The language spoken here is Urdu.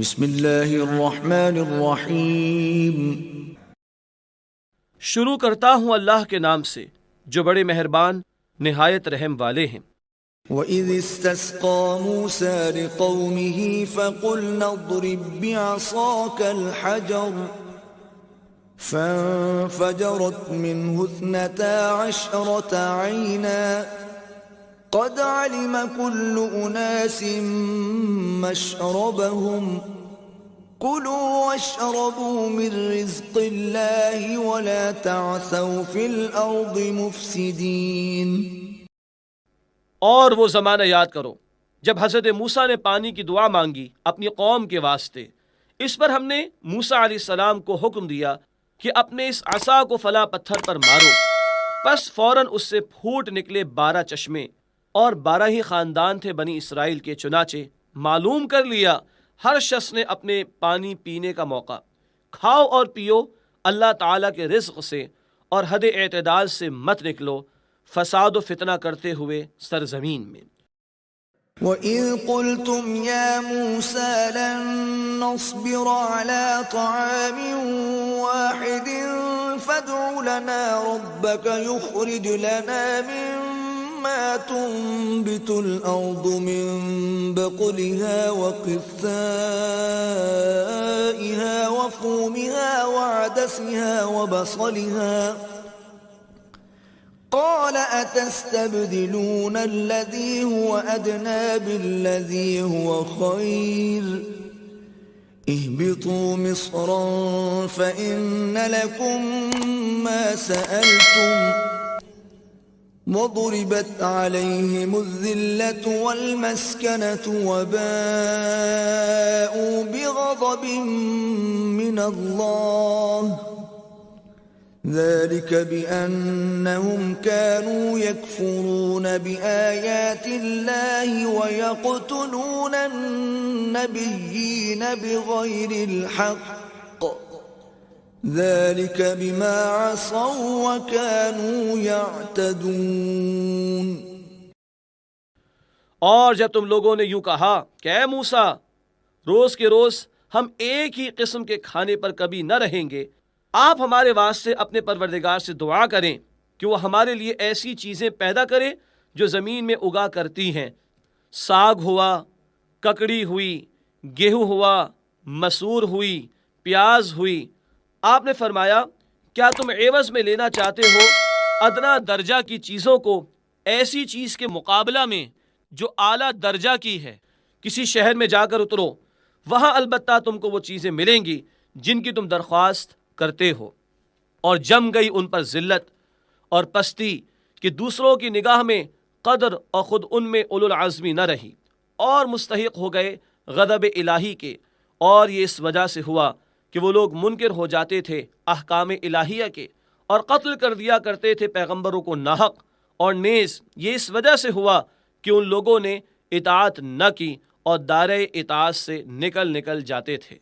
بسم اللہ الرحمن الرحیم۔ شروع کرتا ہوں اللہ کے نام سے جو بڑے مہربان نہایت رحم والے ہیں۔ وَإِذِ اسْتَسْقَى مُوسَى لِقَوْمِهِ فَقُلْنَا اضْرِب بِّعَصَاكَ الْحَجَرَ فَانفَجَرَتْ مِنْهُ 12 عَيْنًا قَدْ عَلِمَ كُلُّ أُنَاسٍ مَّشْرَبَهُمْ كُلُوا وَاشْرَبُوا مِن رِّزْقِ اللَّهِ وَلَا تَعْثَوْا فِي الْأَرْضِ مُفْسِدِينَ۔ اور وہ زمانہ یاد کرو جب حضرت موسیٰ نے پانی کی دعا مانگی اپنی قوم کے واسطے۔ اس پر ہم نے موسیٰ علیہ السلام کو حکم دیا کہ اپنے اس عصا کو فلاں پتھر پر مارو، پس فوراً اس سے پھوٹ نکلے 12 چشمے، اور 12 ہی خاندان تھے بنی اسرائیل کے۔ چنانچہ معلوم کر لیا ہر شخص نے اپنے پانی پینے کا موقع۔ کھاؤ اور پیو اللہ تعالیٰ کے رزق سے، اور حد اعتدال سے مت نکلو فساد و فتنہ کرتے ہوئے سرزمین میں۔ وَإِذْ قُلْتُمْ يَا مُوسَىٰ لَن نَّصْبِرَ عَلَىٰ طَعَامٍ وَاحِدٍ فَادْعُ لَنَا رَبَّكَ يُخْرِجْ لَنَا مِمَّا تُنبِتُ الْأَرْضُ مِن بَقْلِهَا وَقِثَّائِهَا وَفُومِهَا وَعَدَسِهَا وَبَصَلِهَا قال أتستبدلون الذي هو أدنى بالذي هو خير اهبطوا مصرا فإن لكم ما سألتم وضربت عليهم الذلة والمسكنة وباءوا بغضب من الله ذلك بأنهم كانوا يكفرون بآيات الله ويقتلون النبيين بغير الحق ذلك بما عصوا وكانوا يعتدون۔ اور جب تم لوگوں نے یوں کہا کہ اے موسیٰ، روز کے روز ہم ایک ہی قسم کے کھانے پر کبھی نہ رہیں گے، آپ ہمارے واسطے اپنے پروردگار سے دعا کریں کہ وہ ہمارے لیے ایسی چیزیں پیدا کرے جو زمین میں اگا کرتی ہیں۔ ساگ ہوا، ککڑی ہوئی، گیہوں ہوا، مسور ہوئی، پیاز ہوئی۔ آپ نے فرمایا کیا تم عوض میں لینا چاہتے ہو ادنا درجہ کی چیزوں کو ایسی چیز کے مقابلہ میں جو اعلیٰ درجہ کی ہے؟ کسی شہر میں جا کر اترو، وہاں البتہ تم کو وہ چیزیں ملیں گی جن کی تم درخواست کرتے ہو۔ اور جم گئی ان پر ذلت اور پستی کہ دوسروں کی نگاہ میں قدر اور خود ان میں اولو العزمی نہ رہی، اور مستحق ہو گئے غضب الہی کے۔ اور یہ اس وجہ سے ہوا کہ وہ لوگ منکر ہو جاتے تھے احکام الہیہ کے، اور قتل کر دیا کرتے تھے پیغمبروں کو ناحق، اور نیز یہ اس وجہ سے ہوا کہ ان لوگوں نے اطاعت نہ کی اور دائرۂ اطاعت سے نکل جاتے تھے۔